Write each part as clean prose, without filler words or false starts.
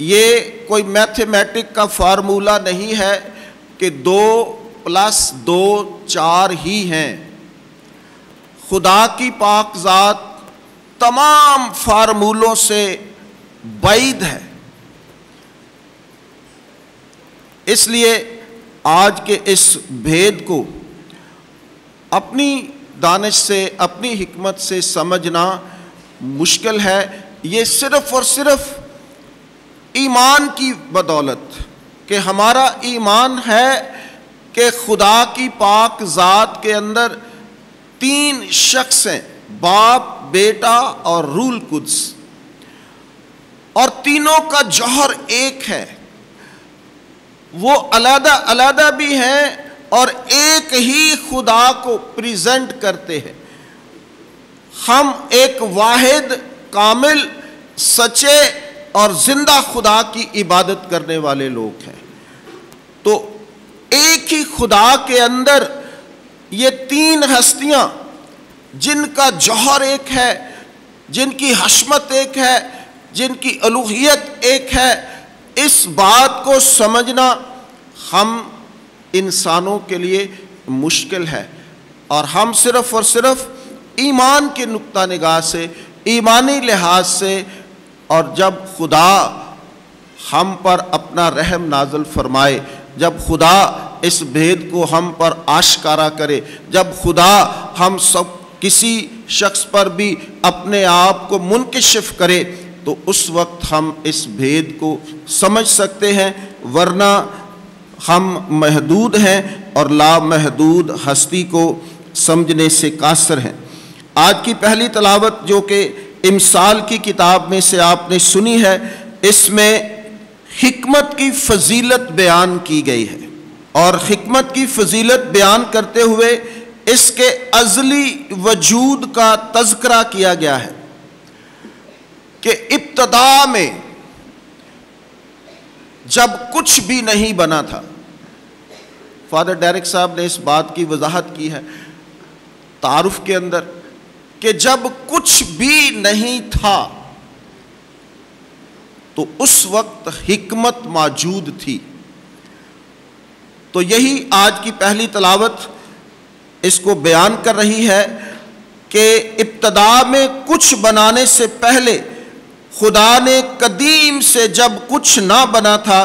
یہ کوئی میتھمیٹک کا فارمولہ نہیں ہے کہ 2+2 4 ہی ہیں۔ خدا کی پاک ذات تمام فارمولوں سے بعید ہے۔ اس لیے آج کے اس بھید کو اپنی دانش سے، اپنی حکمت سے سمجھنا مشکل ہے۔ یہ صرف اور صرف ایمان کی بدولت کہ ہمارا ایمان ہے کہ خدا کی پاک ذات کے اندر 3 شخص ہیں، باپ، بیٹا اور روح القدس، اور تینوں کا جوہر ایک ہے۔ وہ علیحدہ علیحدہ بھی ہیں اور ایک ہی خدا کو پریزنٹ کرتے ہیں۔ ہم ایک واحد، کامل، سچے اور زندہ خدا کی عبادت کرنے والے لوگ ہیں۔ تو ایک ہی خدا کے اندر یہ 3 ہستیاں جن کا جوہر ایک ہے، جن کی حشمت ایک ہے، جن کی الوہیت ایک ہے، اس بات کو سمجھنا ہم انسانوں کے لیے مشکل ہے۔ اور ہم صرف اور صرف ایمان کے نقطہ نگاہ سے، ایمانی لحاظ سے، اور جب خدا ہم پر اپنا رحم نازل فرمائے، جب خدا اس بھید کو ہم پر آشکارا کرے، جب خدا ہم سب کسی شخص پر بھی اپنے آپ کو منکشف کرے، تو اس وقت ہم اس بھید کو سمجھ سکتے ہیں، ورنہ ہم محدود ہیں اور لامحدود ہستی کو سمجھنے سے قاصر ہیں۔ آج کی پہلی تلاوت جو کہ امثال کی کتاب میں سے آپ نے سنی ہے، اس میں حکمت کی فضیلت بیان کی گئی ہے، اور حکمت کی فضیلت بیان کرتے ہوئے اس کے ازلی وجود کا تذکرہ کیا گیا ہے کہ ابتدا میں جب کچھ بھی نہیں بنا تھا۔ فادر ڈیرک صاحب نے اس بات کی وضاحت کی ہے تعارف کے اندر کہ جب کچھ بھی نہیں تھا تو اس وقت حکمت موجود تھی۔ تو یہی آج کی پہلی تلاوت اس کو بیان کر رہی ہے کہ ابتدا میں کچھ بنانے سے پہلے خدا نے قدیم سے جب کچھ نہ بنا تھا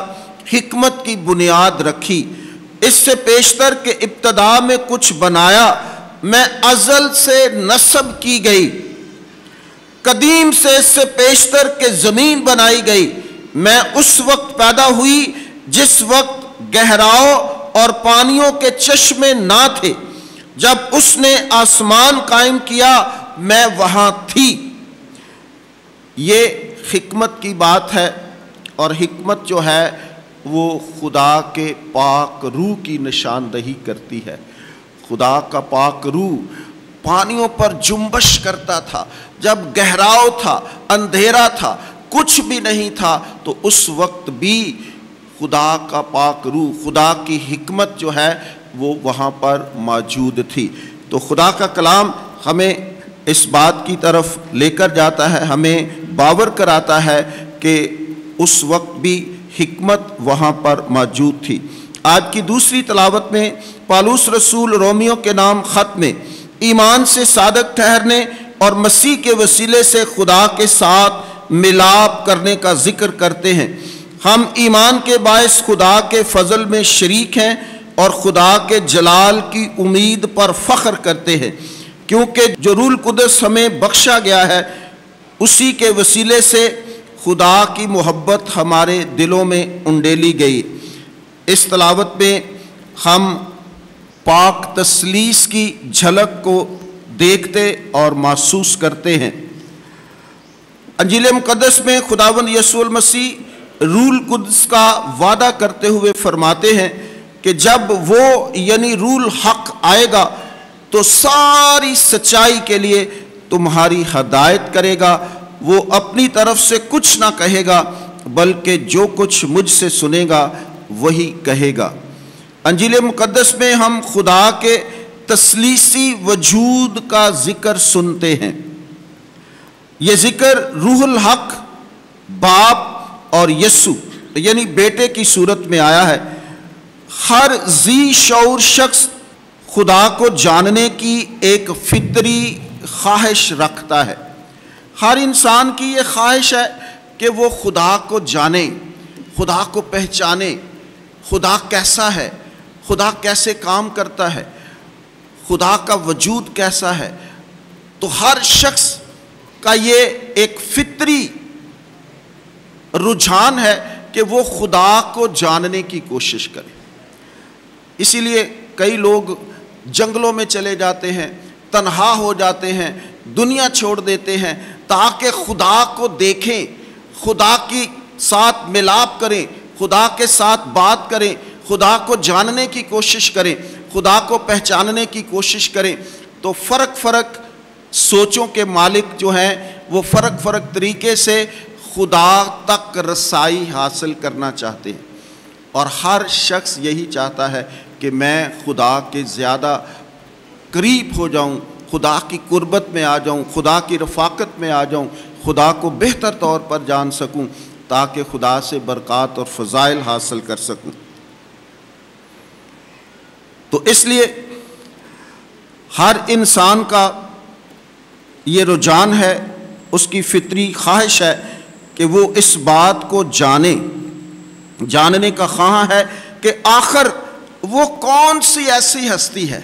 حکمت کی بنیاد رکھی۔ اس سے پیشتر کہ ابتدا میں کچھ بنایا، میں ازل سے نسب کی گئی، قدیم سے اس سے پیشتر کہ زمین بنائی گئی، میں اس وقت پیدا ہوئی جس وقت گہراؤں اور پانیوں کے چشمے نہ تھے، جب اس نے آسمان قائم کیا میں وہاں تھی۔ یہ حکمت کی بات ہے، اور حکمت جو ہے وہ خدا کے پاک روح کی نشاندہی کرتی ہے۔ خدا کا پاک روح پانیوں پر جنبش کرتا تھا، جب گہراؤ تھا، اندھیرا تھا، کچھ بھی نہیں تھا، تو اس وقت بھی خدا کا پاک روح، خدا کی حکمت جو ہے وہ وہاں پر موجود تھی۔ تو خدا کا کلام ہمیں اس بات کی طرف لے کر جاتا ہے، ہمیں باور کراتا ہے کہ اس وقت بھی حکمت وہاں پر موجود تھی۔ آج کی دوسری تلاوت میں پالوس رسول رومیوں کے نام خط میں ایمان سے صادق ٹھہرنے اور مسیح کے وسیلے سے خدا کے ساتھ ملاپ کرنے کا ذکر کرتے ہیں۔ ہم ایمان کے باعث خدا کے فضل میں شریک ہیں اور خدا کے جلال کی امید پر فخر کرتے ہیں، کیونکہ جو روح القدس ہمیں بخشا گیا ہے اسی کے وسیلے سے خدا کی محبت ہمارے دلوں میں انڈیلی گئی۔ اس تلاوت میں ہم پاک تثلیث کی جھلک کو دیکھتے اور محسوس کرتے ہیں۔ انجیل مقدس میں خداوند یسوع المسیح روح القدس کا وعدہ کرتے ہوئے فرماتے ہیں کہ جب وہ یعنی روح الحق آئے گا تو ساری سچائی کے لیے تمہاری ہدایت کرے گا۔ وہ اپنی طرف سے کچھ نہ کہے گا بلکہ جو کچھ مجھ سے سنے گا وہی کہے گا۔ انجیل مقدس میں ہم خدا کے تثلیثی وجود کا ذکر سنتے ہیں۔ یہ ذکر روح الحق، باپ اور یسوع یعنی بیٹے کی صورت میں آیا ہے۔ ہر ذی شعور شخص خدا کو جاننے کی ایک فطری خواہش رکھتا ہے۔ ہر انسان کی یہ خواہش ہے کہ وہ خدا کو جانے، خدا کو پہچانے، خدا کیسا ہے، خدا کیسے کام کرتا ہے، خدا کا وجود کیسا ہے۔ تو ہر شخص کا یہ ایک فطری رجحان ہے کہ وہ خدا کو جاننے کی کوشش کرے۔ اسی لیے کئی لوگ جنگلوں میں چلے جاتے ہیں، تنہا ہو جاتے ہیں، دنیا چھوڑ دیتے ہیں تاکہ خدا کو دیکھیں، خدا کی ساتھ ملاپ کریں، خدا کے ساتھ بات کریں، خدا کو جاننے کی کوشش کریں، خدا کو پہچاننے کی کوشش کریں۔ تو فرق سوچوں کے مالک جو ہیں وہ فرق طریقے سے خدا تک رسائی حاصل کرنا چاہتے ہیں، اور ہر شخص یہی چاہتا ہے کہ میں خدا کے زیادہ قریب ہو جاؤں، خدا کی قربت میں آ جاؤں، خدا کی رفاقت میں آ جاؤں، خدا کو بہتر طور پر جان سکوں تاکہ خدا سے برکات اور فضائل حاصل کر سکوں۔ تو اس لیے ہر انسان کا یہ رجحان ہے، اس کی فطری خواہش ہے کہ وہ اس بات کو جاننے کا خواہاں ہے کہ آخر وہ کون سی ایسی ہستی ہے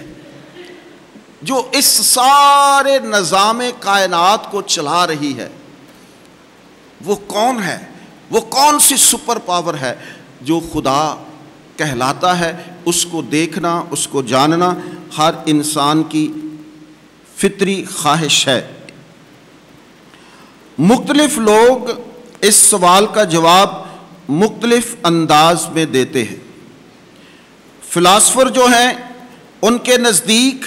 جو اس سارے نظام کائنات کو چلا رہی ہے۔ وہ کون ہے، وہ کون سی سپر پاور ہے جو خدا کہلاتا ہے۔ اس کو دیکھنا، اس کو جاننا ہر انسان کی فطری خواہش ہے۔ مختلف لوگ اس سوال کا جواب مختلف انداز میں دیتے ہیں۔ فلاسفر جو ہیں ان کے نزدیک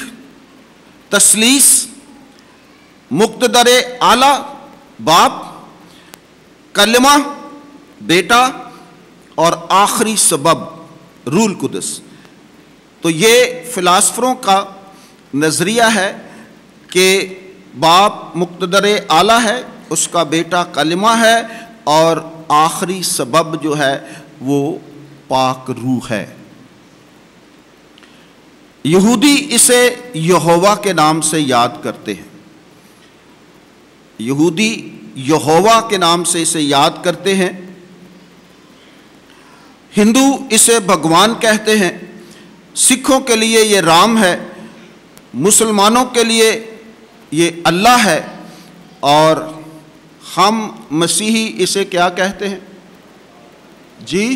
تثلیث، مقتدر اعلیٰ باپ، کلمہ بیٹا، اور آخری سبب روح القدس، تو یہ فلاسفروں کا نظریہ ہے کہ باپ مقتدر اعلیٰ ہے، اس کا بیٹا کلمہ ہے، اور آخری سبب جو ہے وہ پاک روح ہے۔ یہودی اسے یہوہ کے نام سے یاد کرتے ہیں، یہودی یہوہ کے نام سے اسے یاد کرتے ہیں، ہندو اسے بھگوان کہتے ہیں، سکھوں کے لیے یہ رام ہے، مسلمانوں کے لیے یہ اللہ ہے، اور ہم مسیحی اسے کیا کہتے ہیں؟ جی،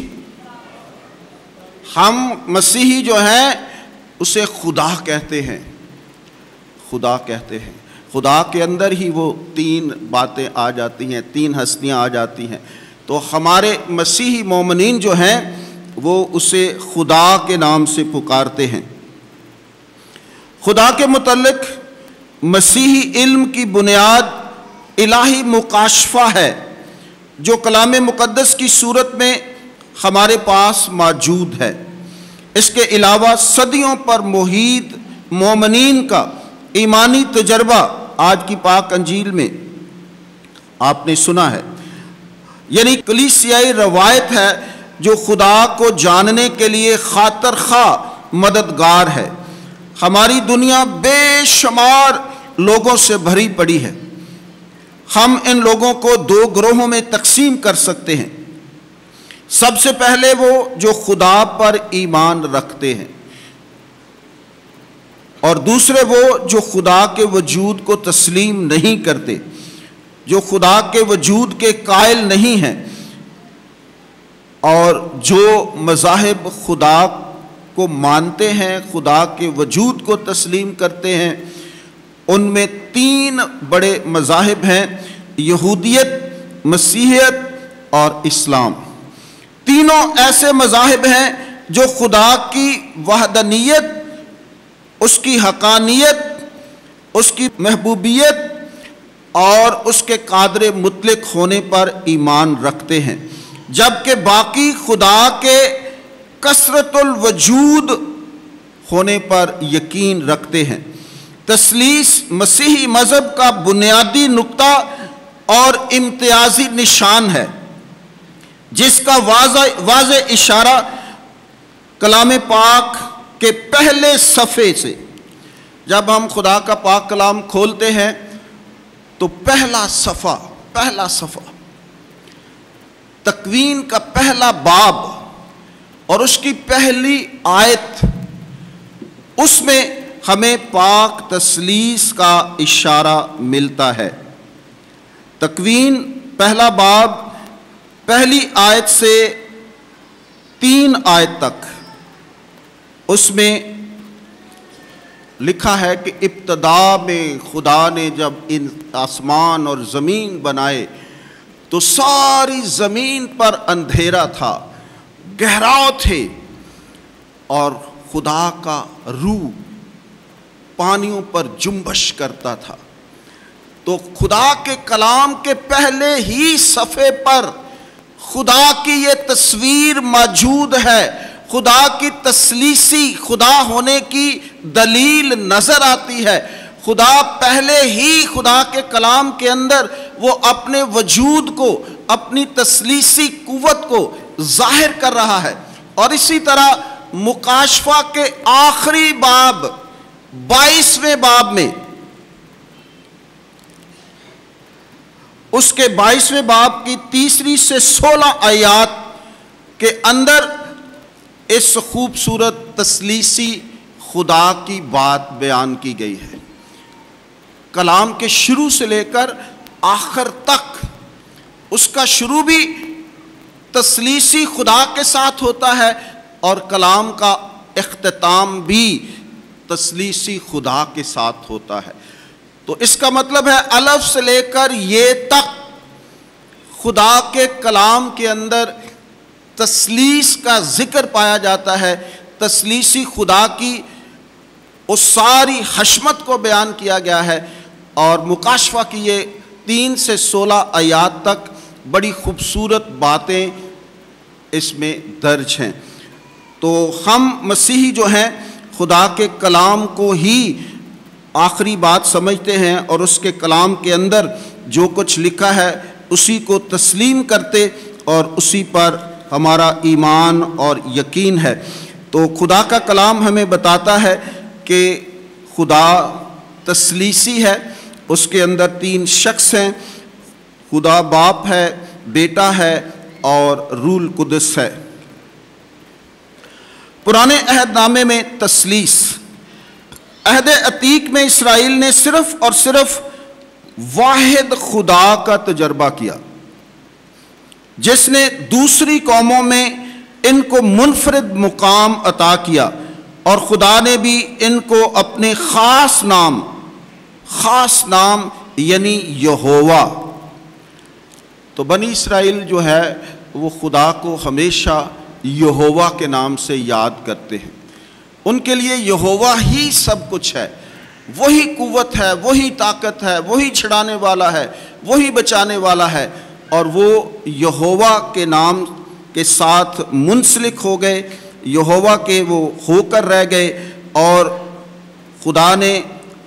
ہم مسیحی جو ہیں اسے خدا کہتے ہیں، خدا کہتے ہیں۔ خدا کے اندر ہی وہ تین باتیں آ جاتی ہیں، تین ہستیاں آ جاتی ہیں۔ تو ہمارے مسیحی مومنین جو ہیں وہ اسے خدا کے نام سے پکارتے ہیں۔ خدا کے متعلق مسیحی علم کی بنیاد الہی مکاشفہ ہے جو کلام مقدس کی صورت میں ہمارے پاس موجود ہے۔ اس کے علاوہ صدیوں پر محیط مومنین کا ایمانی تجربہ آج کی پاک انجیل میں آپ نے سنا ہے، یعنی کلیسیائی روایت ہے جو خدا کو جاننے کے لیے خاطر خواہ مددگار ہے۔ ہماری دنیا بے شمار لوگوں سے بھری پڑی ہے۔ ہم ان لوگوں کو دو گروہوں میں تقسیم کر سکتے ہیں۔ سب سے پہلے وہ جو خدا پر ایمان رکھتے ہیں، اور دوسرے وہ جو خدا کے وجود کو تسلیم نہیں کرتے، جو خدا کے وجود کے قائل نہیں ہیں، اور جو مذاہب خدا کو مانتے ہیں، خدا کے وجود کو تسلیم کرتے ہیں۔ ان میں تین بڑے مذاہب ہیں، یہودیت، مسیحیت اور اسلام۔ تینوں ایسے مذاہب ہیں جو خدا کی وحدانیت، اس کی حقانیت، اس کی محبوبیت اور اس کے قادر مطلق ہونے پر ایمان رکھتے ہیں، جبکہ باقی خدا کے کثرت الوجود ہونے پر یقین رکھتے ہیں۔ تثلیث مسیحی مذہب کا بنیادی نقطہ اور امتیازی نشان ہے۔ جس کا واضح اشارہ کلام پاک کے پہلے صفحے سے، جب ہم خدا کا پاک کلام کھولتے ہیں تو پہلا صفحہ تکوین کا پہلا باب اور اس کی پہلی آیت، اس میں ہمیں پاک تثلیث کا اشارہ ملتا ہے۔ تکوین پہلا باب پہلی آیت سے 3 آیت تک، اس میں لکھا ہے کہ ابتدا میں خدا نے جب ان آسمان اور زمین بنائے تو ساری زمین پر اندھیرا تھا، گہراؤ تھے، اور خدا کا روح پانیوں پر جنبش کرتا تھا۔ تو خدا کے کلام کے پہلے ہی صفحے پر خدا کی یہ تصویر موجود ہے، خدا کی تثلیثی خدا ہونے کی دلیل نظر آتی ہے۔ خدا پہلے ہی خدا کے کلام کے اندر وہ اپنے وجود کو، اپنی تثلیثی قوت کو ظاہر کر رہا ہے۔ اور اسی طرح مکاشفہ کے آخری باب 22ویں باب میں، اس کے 22ویں باب کی 3 سے 16 آیات کے اندر اس خوبصورت تثلیثی خدا کی بات بیان کی گئی ہے۔ کلام کے شروع سے لے کر آخر تک اس کا شروع بھی تثلیثی خدا کے ساتھ ہوتا ہے اور کلام کا اختتام بھی تثلیثی خدا کے ساتھ ہوتا ہے۔ تو اس کا مطلب ہے الف سے لے کر یہ تک خدا کے کلام کے اندر تثلیث کا ذکر پایا جاتا ہے، تثلیثی خدا کی اس ساری حشمت کو بیان کیا گیا ہے۔ اور مکاشفہ کی یہ 3 سے 16 آیات تک بڑی خوبصورت باتیں اس میں درج ہیں۔ تو ہم مسیحی جو ہیں خدا کے کلام کو ہی آخری بات سمجھتے ہیں اور اس کے کلام کے اندر جو کچھ لکھا ہے اسی کو تسلیم کرتے اور اسی پر ہمارا ایمان اور یقین ہے۔ تو خدا کا کلام ہمیں بتاتا ہے کہ خدا تثلیثی ہے، اس کے اندر 3 شخص ہیں، خدا باپ ہے، بیٹا ہے اور روح القدس ہے۔ پرانے عہد نامے میں تثلیث، عہد عتیق میں اسرائیل نے صرف اور صرف واحد خدا کا تجربہ کیا، جس نے دوسری قوموں میں ان کو منفرد مقام عطا کیا، اور خدا نے بھی ان کو اپنے خاص نام یعنی یہوہ۔ تو بنی اسرائیل جو ہے وہ خدا کو ہمیشہ یہوہ کے نام سے یاد کرتے ہیں۔ ان کے لیے یہوہ ہی سب کچھ ہے، وہی قوت ہے، وہی طاقت ہے، وہی چھڑانے والا ہے، وہی بچانے والا ہے، اور وہ یہوہ کے نام کے ساتھ منسلک ہو گئے، یہوہ کے وہ ہو کر رہ گئے، اور خدا نے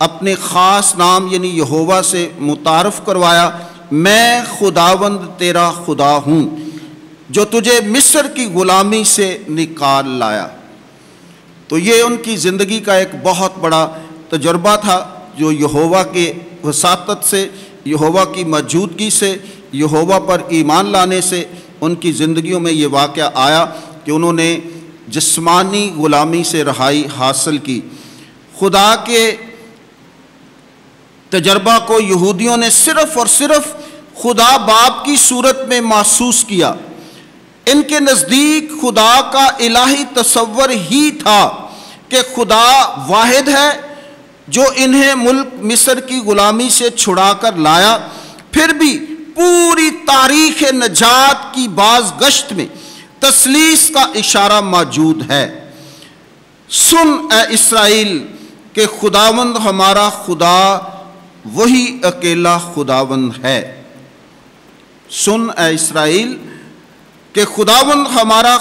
اپنے خاص نام یعنی یہوہ سے متعارف کروایا، میں خداوند تیرا خدا ہوں جو تجھے مصر کی غلامی سے نکال لایا۔ تو یہ ان کی زندگی کا ایک بہت بڑا تجربہ تھا، جو یہوہ کے وساطت سے، یہوہ کی موجودگی سے، یہوہ پر ایمان لانے سے ان کی زندگیوں میں یہ واقعہ آیا کہ انہوں نے جسمانی غلامی سے رہائی حاصل کی۔ خدا کے تجربہ کو یہودیوں نے صرف اور صرف خدا باپ کی صورت میں محسوس کیا۔ ان کے نزدیک خدا کا الہی تصور ہی تھا کہ خدا واحد ہے جو انہیں ملک مصر کی غلامی سے چھڑا کر لایا۔ پھر بھی پوری تاریخ نجات کی باز گشت میں تثلیث کا اشارہ موجود ہے۔ سن اے اسرائیل کہ خداوند ہمارا خدا وہی اکیلا خداوند ہے۔ سن اے اسرائیل کہ خداوند ہمارا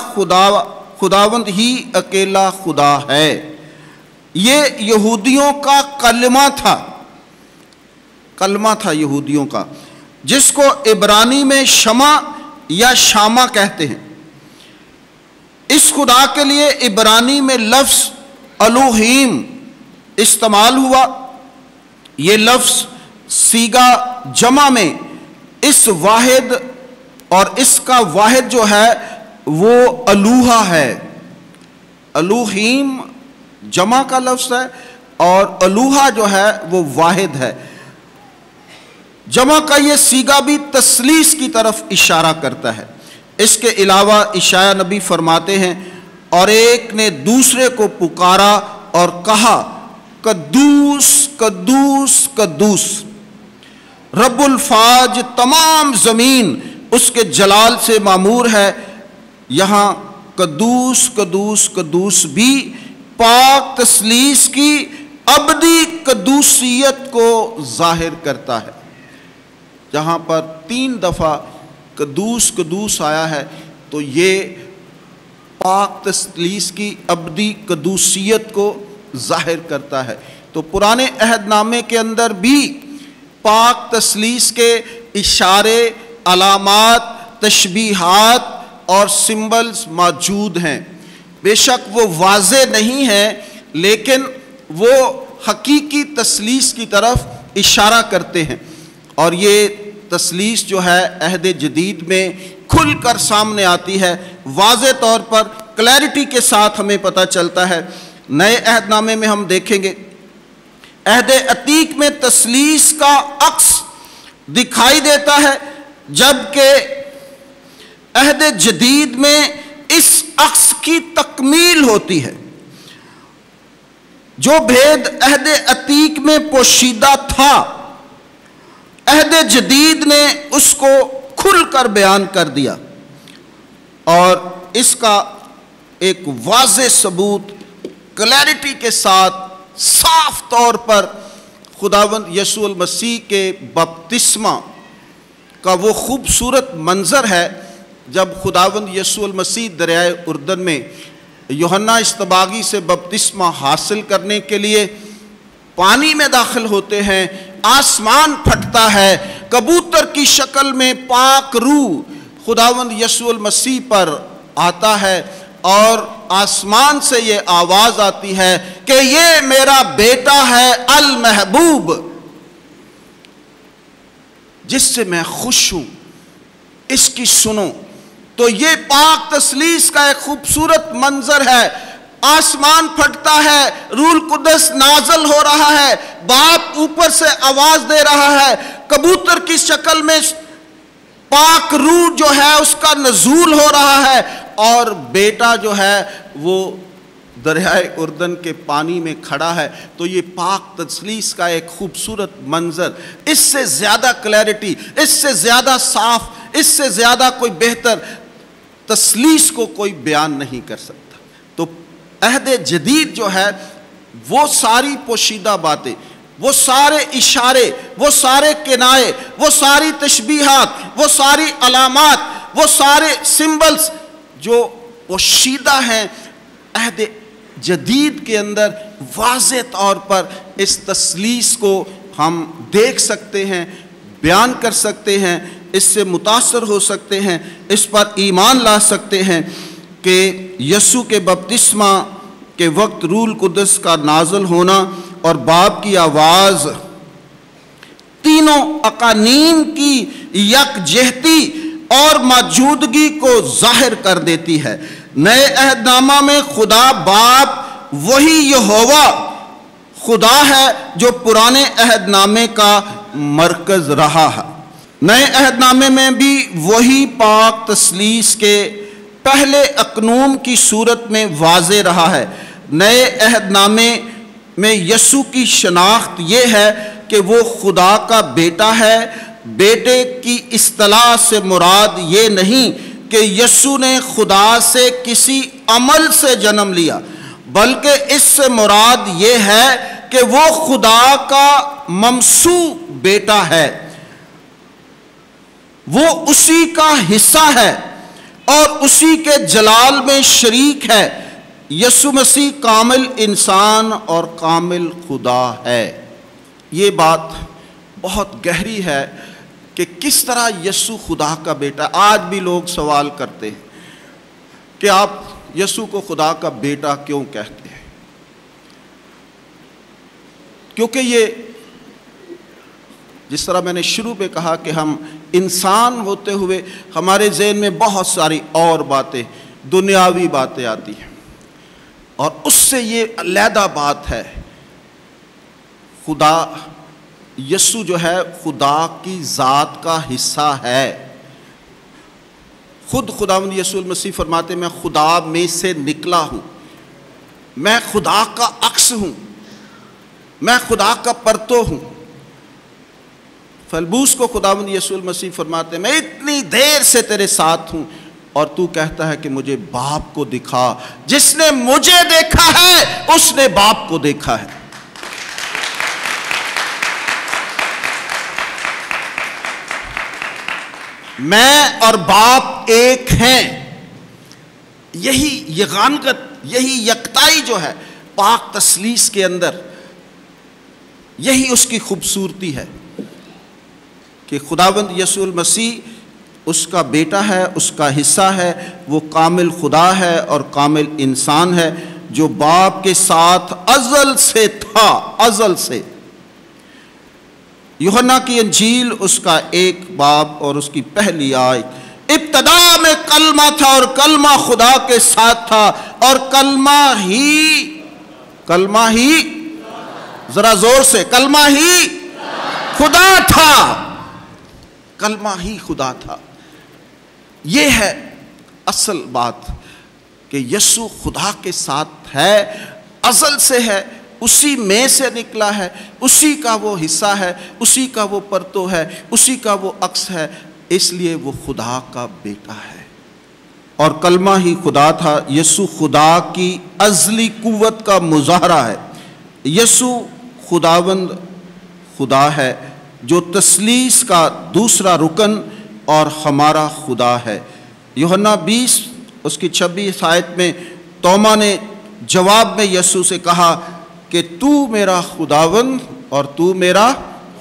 خداوند ہی اکیلا خدا ہے۔ یہ یہودیوں کا کلمہ تھا یہودیوں کا، جس کو عبرانی میں شمع یا شامہ کہتے ہیں۔ اس خدا کے لیے عبرانی میں لفظ الوہیم استعمال ہوا۔ یہ لفظ سیگا جمع میں اس واحد اور اس کا واحد جو ہے وہ الوہا ہے۔ الوہیم جمع کا لفظ ہے اور الوہا جو ہے وہ واحد ہے۔ جمع کا یہ سیگا بھی تثلیث کی طرف اشارہ کرتا ہے۔ اس کے علاوہ اشعیاء نبی فرماتے ہیں، اور ایک نے دوسرے کو پکارا اور کہا، قدوس قدوس قدوس رب الفاج، تمام زمین اس کے جلال سے معمور ہے۔ یہاں قدوس قدوس قدوس بھی پاک تثلیث کی ابدی قدوسیت کو ظاہر کرتا ہے۔ جہاں پر 3 دفعہ قدوس قدوس آیا ہے تو یہ پاک تثلیث کی ابدی قدوسیت کو ظاہر کرتا ہے۔ تو پرانے عہد نامے کے اندر بھی پاک تثلیث کے اشارے، علامات، تشبیہات اور سمبلز موجود ہیں۔ بے شک وہ واضح نہیں ہیں، لیکن وہ حقیقی تثلیث کی طرف اشارہ کرتے ہیں، اور یہ تثلیث جو ہے عہد جدید میں کھل کر سامنے آتی ہے، واضح طور پر کلیئرٹی کے ساتھ ہمیں پتہ چلتا ہے۔ نئے عہد نامے میں ہم دیکھیں گے عہد عتیق میں تثلیث کا عکس دکھائی دیتا ہے، جبکہ عہد جدید میں اس عکس کی تکمیل ہوتی ہے۔ جو بھید عہد عتیق میں پوشیدہ تھا، عہد جدید نے اس کو کھل کر بیان کر دیا، اور اس کا ایک واضح ثبوت کلیئرٹی کے ساتھ صاف طور پر خداوند یسوع المسیح کے بپتسمہ کا وہ خوبصورت منظر ہے جب خداوند یسوع المسیح دریائے اردن میں یوحنا اصطباغی سے بپتسمہ حاصل کرنے کے لیے پانی میں داخل ہوتے ہیں، آسمان پھٹتا ہے، کبوتر کی شکل میں پاک روح خداوند یسوع المسیح پر آتا ہے، اور آسمان سے یہ آواز آتی ہے کہ یہ میرا بیٹا ہے المحبوب، جس سے میں خوش ہوں، اس کی سنو۔ تو یہ پاک تثلیث کا ایک خوبصورت منظر ہے۔ آسمان پھٹتا ہے، روح القدس نازل ہو رہا ہے، باپ اوپر سے آواز دے رہا ہے، کبوتر کی شکل میں پاک روح جو ہے اس کا نزول ہو رہا ہے، اور بیٹا جو ہے وہ دریائے اردن کے پانی میں کھڑا ہے۔ تو یہ پاک تثلیث کا ایک خوبصورت منظر، اس سے زیادہ کلیئرٹی، اس سے زیادہ صاف، اس سے زیادہ کوئی بہتر تثلیث کو کوئی بیان نہیں کر سکتا۔ تو عہد جدید جو ہے وہ ساری پوشیدہ باتیں، وہ سارے اشارے، وہ سارے کنائے، وہ ساری تشبیہات، وہ ساری علامات، وہ سارے سمبلز جو پوشیدہ ہیں، عہد جدید کے اندر واضح طور پر اس تثلیث کو ہم دیکھ سکتے ہیں، بیان کر سکتے ہیں، اس سے متاثر ہو سکتے ہیں، اس پر ایمان لا سکتے ہیں کہ یسوع کے بپتسمہ کے وقت روح القدس کا نازل ہونا اور باپ کی آواز تینوں اقانیم کی یکجہتی اور موجودگی کو ظاہر کر دیتی ہے۔ نئے عہد نامہ میں خدا باپ وہی یہوہ خدا ہے جو پرانے عہد نامے کا مرکز رہا ہے۔ نئے عہد نامے میں بھی وہی پاک تثلیث کے پہلے اقنوم کی صورت میں واضح رہا ہے۔ نئے عہد نامے میں یسوع کی شناخت یہ ہے کہ وہ خدا کا بیٹا ہے۔ بیٹے کی اصطلاح سے مراد یہ نہیں کہ یسوع نے خدا سے کسی عمل سے جنم لیا، بلکہ اس سے مراد یہ ہے کہ وہ خدا کا ممسوح بیٹا ہے، وہ اسی کا حصہ ہے اور اسی کے جلال میں شریک ہے۔ یسوع مسیح کامل انسان اور کامل خدا ہے۔ یہ بات بہت گہری ہے، کہ کس طرح یسوع خدا کا بیٹا. آج بھی لوگ سوال کرتے ہیں کہ آپ یسوع کو خدا کا بیٹا کیوں کہتے ہیں؟ کیونکہ یہ جس طرح میں نے شروع میں کہا کہ ہم انسان ہوتے ہوئے ہمارے ذہن میں بہت ساری اور باتیں، دنیاوی باتیں آتی ہیں، اور اس سے یہ علیحدہ بات ہے. خدا یسوع جو ہے خدا کی ذات کا حصہ ہے. خود خداوند یسوع المسیح فرماتے ہیں میں خدا میں سے نکلا ہوں، میں خدا کا عکس ہوں، میں خدا کا پرتو ہوں. فلبوس کو خداوند یسوع المسیح فرماتے ہیں میں اتنی دیر سے تیرے ساتھ ہوں اور تو کہتا ہے کہ مجھے باپ کو دکھا. جس نے مجھے دیکھا ہے اس نے باپ کو دیکھا ہے. میں اور باپ ایک ہیں. یہی یگانگت، یہی یکتائی جو ہے پاک تثلیث کے اندر، یہی اس کی خوبصورتی ہے کہ خداوند یسوع المسیح اس کا بیٹا ہے، اس کا حصہ ہے. وہ کامل خدا ہے اور کامل انسان ہے جو باپ کے ساتھ ازل سے تھا، ازل سے. یوحنا کی انجیل اس کا 1 باب اور اس کی پہلی آیت، ابتدا میں کلمہ تھا اور کلمہ خدا کے ساتھ تھا اور کلمہ ہی ذرا زور سے، کلمہ ہی خدا تھا، کلمہ ہی خدا تھا. یہ ہے اصل بات کہ یسوع خدا کے ساتھ ہے، ازل سے ہے، اسی میں سے نکلا ہے، اسی کا وہ حصہ ہے، اسی کا وہ پرتو ہے، اسی کا وہ عکس ہے. اس لیے وہ خدا کا بیٹا ہے اور کلمہ ہی خدا تھا. یسوع خدا کی ازلی قوت کا مظاہرہ ہے. یسوع خداوند خدا ہے جو تثلیث کا دوسرا رکن اور ہمارا خدا ہے. یوحنا 20 اس کی 26 آیت میں توما نے جواب میں یسوع سے کہا کہ تو میرا خداوند اور تو میرا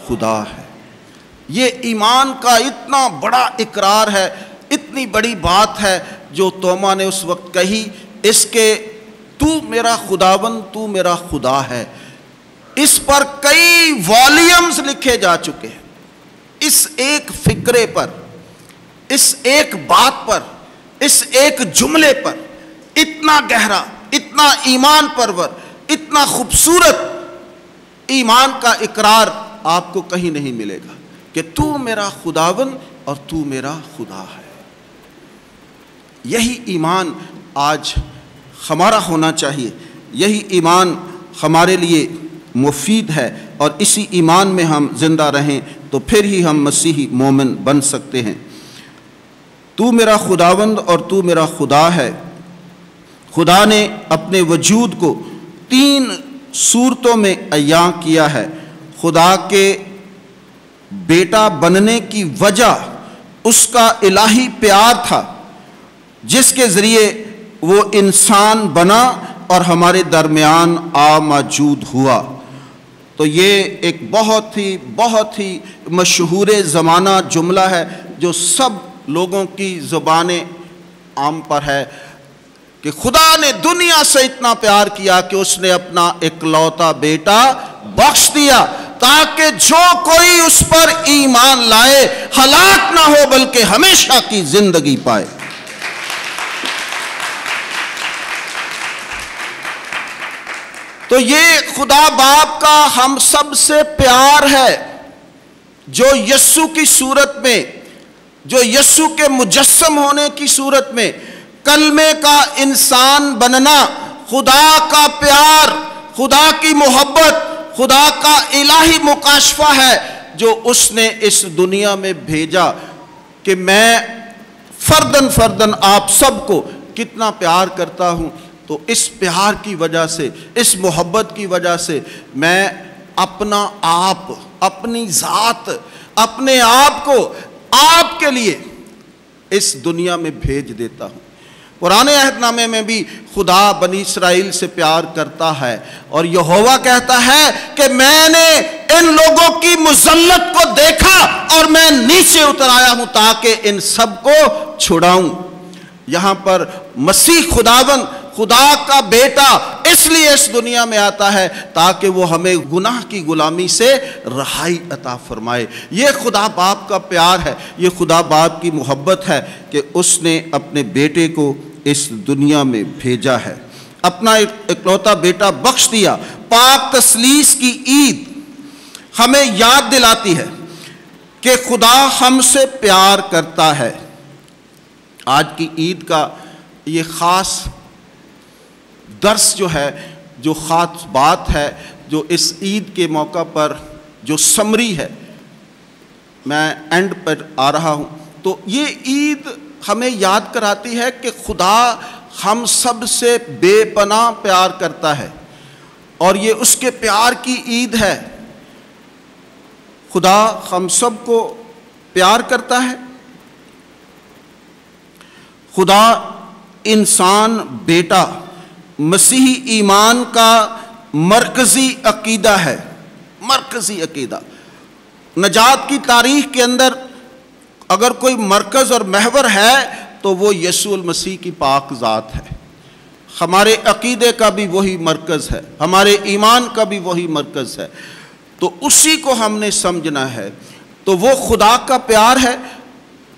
خدا ہے. یہ ایمان کا اتنا بڑا اقرار ہے، اتنی بڑی بات ہے جو توما نے اس وقت کہی، اس کے تو میرا خداوند، تو میرا خدا ہے. اس پر کئی والیومز لکھے جا چکے ہیں. اس ایک فکرے پر، اس ایک بات پر، اس ایک جملے پر اتنا گہرا، اتنا ایمان پرور، اتنا خوبصورت ایمان کا اقرار آپ کو کہیں نہیں ملے گا کہ تو میرا خداوند اور تو میرا خدا ہے. یہی ایمان آج ہمارا ہونا چاہیے. یہی ایمان ہمارے لیے مفید ہے اور اسی ایمان میں ہم زندہ رہیں تو پھر ہی ہم مسیحی مومن بن سکتے ہیں. تو میرا خداوند اور تو میرا خدا ہے. خدا نے اپنے وجود کو 3 صورتوں میں عیاں کیا ہے. خدا کے بیٹا بننے کی وجہ اس کا الہی پیار تھا جس کے ذریعے وہ انسان بنا اور ہمارے درمیان موجود ہوا. تو یہ ایک بہت ہی مشہور زمانہ جملہ ہے جو سب لوگوں کی زبانیں عام پر ہے کہ خدا نے دنیا سے اتنا پیار کیا کہ اس نے اپنا اکلوتا بیٹا بخش دیا تاکہ جو کوئی اس پر ایمان لائے ہلاک نہ ہو بلکہ ہمیشہ کی زندگی پائے. تو یہ خدا باپ کا ہم سب سے پیار ہے جو یسوع کی صورت میں، جو یسوع کے مجسم ہونے کی صورت میں، کلمے کا انسان بننا، خدا کا پیار، خدا کی محبت، خدا کا الہی مکاشفہ ہے جو اس نے اس دنیا میں بھیجا کہ میں فرداً آپ سب کو کتنا پیار کرتا ہوں. تو اس پیار کی وجہ سے، اس محبت کی وجہ سے میں اپنا آپ، اپنی ذات، اپنے آپ کو آپ کے لیے اس دنیا میں بھیج دیتا ہوں. پرانے عہد نامے میں بھی خدا بنی اسرائیل سے پیار کرتا ہے اور یہوہ کہتا ہے کہ میں نے ان لوگوں کی مذلت کو دیکھا اور میں نیچے اتر آیا ہوں تاکہ ان سب کو چھڑاؤں۔ یہاں پر مسیح خداوند، خدا کا بیٹا اس لیے اس دنیا میں آتا ہے تاکہ وہ ہمیں گناہ کی غلامی سے رہائی عطا فرمائے۔ یہ خدا باپ کا پیار ہے، یہ خدا باپ کی محبت ہے کہ اس نے اپنے بیٹے کو اس دنیا میں بھیجا ہے، اپنا اکلوتا بیٹا بخش دیا۔ پاک تثلیث کی عید ہمیں یاد دلاتی ہے کہ خدا ہم سے پیار کرتا ہے۔ آج کی عید کا یہ خاص درس جو ہے، جو خاص بات ہے، جو اس عید کے موقع پر جو سمری ہے، میں اینڈ پر آ رہا ہوں، تو یہ عید ہمیں یاد کراتی ہے کہ خدا ہم سب سے بے پناہ پیار کرتا ہے اور یہ اس کے پیار کی عید ہے۔ خدا ہم سب کو پیار کرتا ہے۔ خدا انسان بیٹا مسیحی ایمان کا مرکزی عقیدہ ہے، مرکزی عقیدہ۔ نجات کی تاریخ کے اندر اگر کوئی مرکز اور محور ہے تو وہ یسوع المسیح کی پاک ذات ہے۔ ہمارے عقیدے کا بھی وہی مرکز ہے، ہمارے ایمان کا بھی وہی مرکز ہے، تو اسی کو ہم نے سمجھنا ہے۔ تو وہ خدا کا پیار ہے،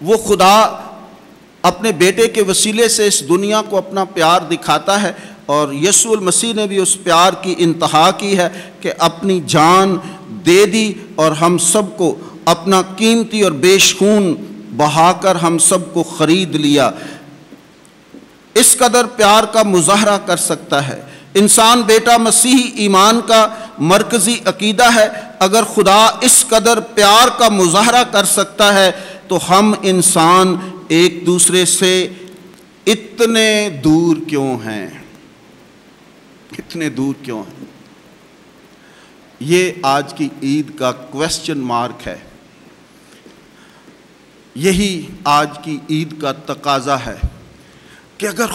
وہ خدا اپنے بیٹے کے وسیلے سے اس دنیا کو اپنا پیار دکھاتا ہے، اور یسوع المسیح نے بھی اس پیار کی انتہا کی ہے کہ اپنی جان دے دی اور ہم سب کو اپنا قیمتی اور بیش خون بہا کر ہم سب کو خرید لیا۔ اس قدر پیار کا مظاہرہ کر سکتا ہے انسان بیٹا مسیحی ایمان کا مرکزی عقیدہ ہے۔ اگر خدا اس قدر پیار کا مظاہرہ کر سکتا ہے تو ہم انسان ایک دوسرے سے اتنے دور کیوں ہیں؟ اتنے دور کیوں ہیں؟ یہ آج کی عید کا کویسچن مارک ہے، یہی آج کی عید کا تقاضا ہے کہ اگر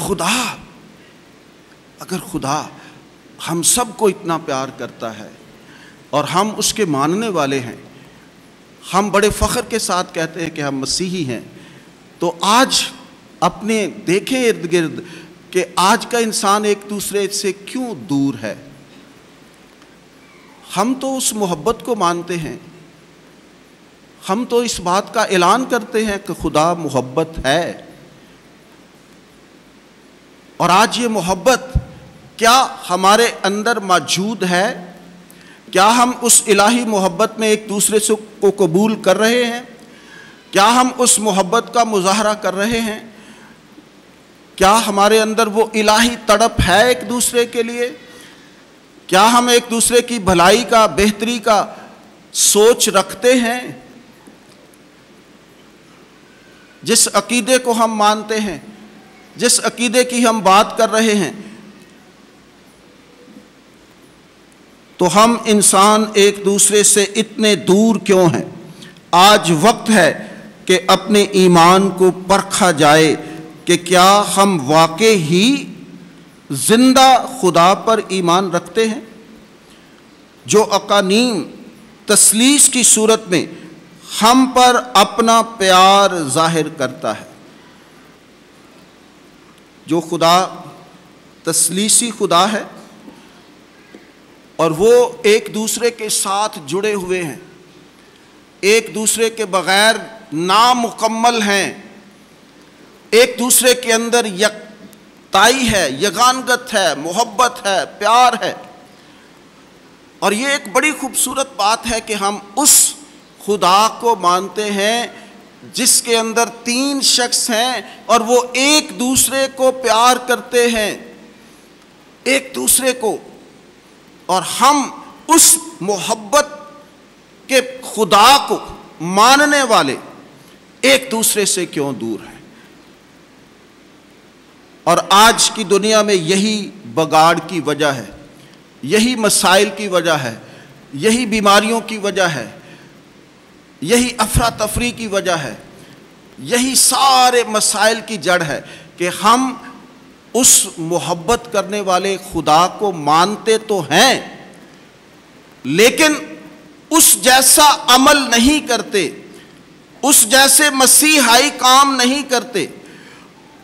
خدا ہم سب کو اتنا پیار کرتا ہے اور ہم اس کے ماننے والے ہیں، ہم بڑے فخر کے ساتھ کہتے ہیں کہ ہم مسیحی ہیں، تو آج اپنے دیکھیں ارد گرد کہ آج کا انسان ایک دوسرے سے کیوں دور ہے۔ ہم تو اس محبت کو مانتے ہیں، ہم تو اس بات کا اعلان کرتے ہیں کہ خدا محبت ہے، اور آج یہ محبت کیا ہمارے اندر موجود ہے؟ کیا ہم اس الہی محبت میں ایک دوسرے سے کو قبول کر رہے ہیں؟ کیا ہم اس محبت کا مظاہرہ کر رہے ہیں؟ کیا ہمارے اندر وہ الہی تڑپ ہے ایک دوسرے کے لیے؟ کیا ہم ایک دوسرے کی بھلائی کا، بہتری کا سوچ رکھتے ہیں؟ جس عقیدے کو ہم مانتے ہیں، جس عقیدے کی ہم بات کر رہے ہیں، تو ہم انسان ایک دوسرے سے اتنے دور کیوں ہیں؟ آج وقت ہے کہ اپنے ایمان کو پرکھا جائے کہ کیا ہم واقع ہی زندہ خدا پر ایمان رکھتے ہیں، جو اقانیم تثلیث کی صورت میں ہم پر اپنا پیار ظاہر کرتا ہے۔ جو خدا تثلیثی خدا ہے اور وہ ایک دوسرے کے ساتھ جڑے ہوئے ہیں، ایک دوسرے کے بغیر نامکمل ہیں، ایک دوسرے کے اندر یکتائی ہے، یگانگت ہے، محبت ہے، پیار ہے۔ اور یہ ایک بڑی خوبصورت بات ہے کہ ہم اس خدا کو مانتے ہیں جس کے اندر تین شخص ہیں اور وہ ایک دوسرے کو پیار کرتے ہیں، ایک دوسرے کو، اور ہم اس محبت کے خدا کو ماننے والے ایک دوسرے سے کیوں دور ہیں؟ اور آج کی دنیا میں یہی بگاڑ کی وجہ ہے، یہی مسائل کی وجہ ہے، یہی بیماریوں کی وجہ ہے، یہی افراتفری کی وجہ ہے، یہی سارے مسائل کی جڑ ہے کہ ہم اس محبت کرنے والے خدا کو مانتے تو ہیں، لیکن اس جیسا عمل نہیں کرتے، اس جیسے مسیحائی کام نہیں کرتے،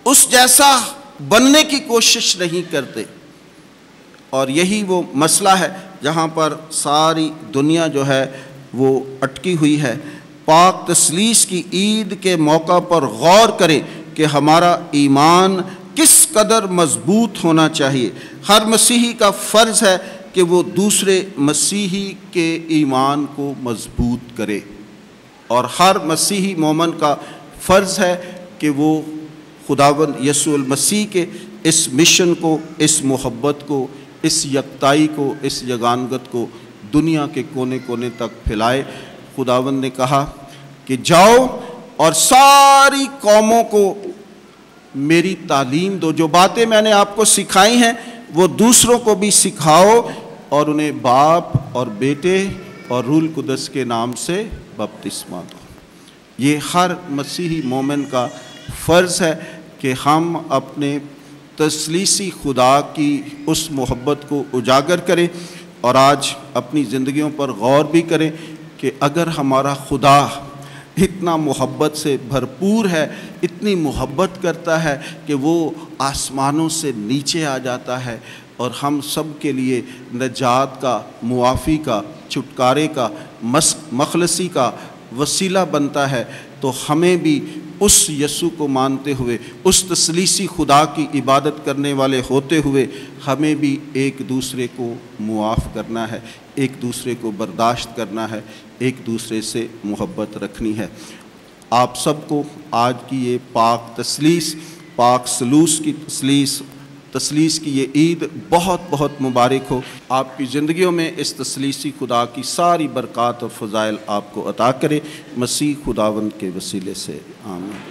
اس جیسا بننے کی کوشش نہیں کرتے۔ اور یہی وہ مسئلہ ہے جہاں پر ساری دنیا جو ہے وہ اٹکی ہوئی ہے۔ پاک تثلیث کی عید کے موقع پر غور کریں کہ ہمارا ایمان کس قدر مضبوط ہونا چاہیے۔ ہر مسیحی کا فرض ہے کہ وہ دوسرے مسیحی کے ایمان کو مضبوط کرے، اور ہر مسیحی مومن کا فرض ہے کہ وہ خداوند یسوع المسیح کے اس مشن کو، اس محبت کو، اس یکتائی کو، اس یگانگت کو دنیا کے کونے کونے تک پھیلائے۔ خداوند نے کہا کہ جاؤ اور ساری قوموں کو میری تعلیم دو، جو باتیں میں نے آپ کو سکھائی ہیں وہ دوسروں کو بھی سکھاؤ، اور انہیں باپ اور بیٹے اور روح القدس کے نام سے بپتسمہ دو۔ یہ ہر مسیحی مومن کا فرض ہے کہ ہم اپنے تثلیثی خدا کی اس محبت کو اجاگر کریں، اور آج اپنی زندگیوں پر غور بھی کریں کہ اگر ہمارا خدا اتنا محبت سے بھرپور ہے، اتنی محبت کرتا ہے کہ وہ آسمانوں سے نیچے آ جاتا ہے اور ہم سب کے لیے نجات کا، معافی کا، چھٹکارے کا، مخلصی کا وسیلہ بنتا ہے، تو ہمیں بھی اس یسوع کو مانتے ہوئے، اس تثلیثی خدا کی عبادت کرنے والے ہوتے ہوئے، ہمیں بھی ایک دوسرے کو معاف کرنا ہے، ایک دوسرے کو برداشت کرنا ہے، ایک دوسرے سے محبت رکھنی ہے۔ آپ سب کو آج کی یہ پاک تثلیث، پاک سلوس کی تثلیث کی یہ عید بہت بہت مبارک ہو۔ آپ کی زندگیوں میں اس تثلیثی خدا کی ساری برکات اور فضائل آپ کو عطا کرے، مسیح خداوند کے وسیلے سے، آمین۔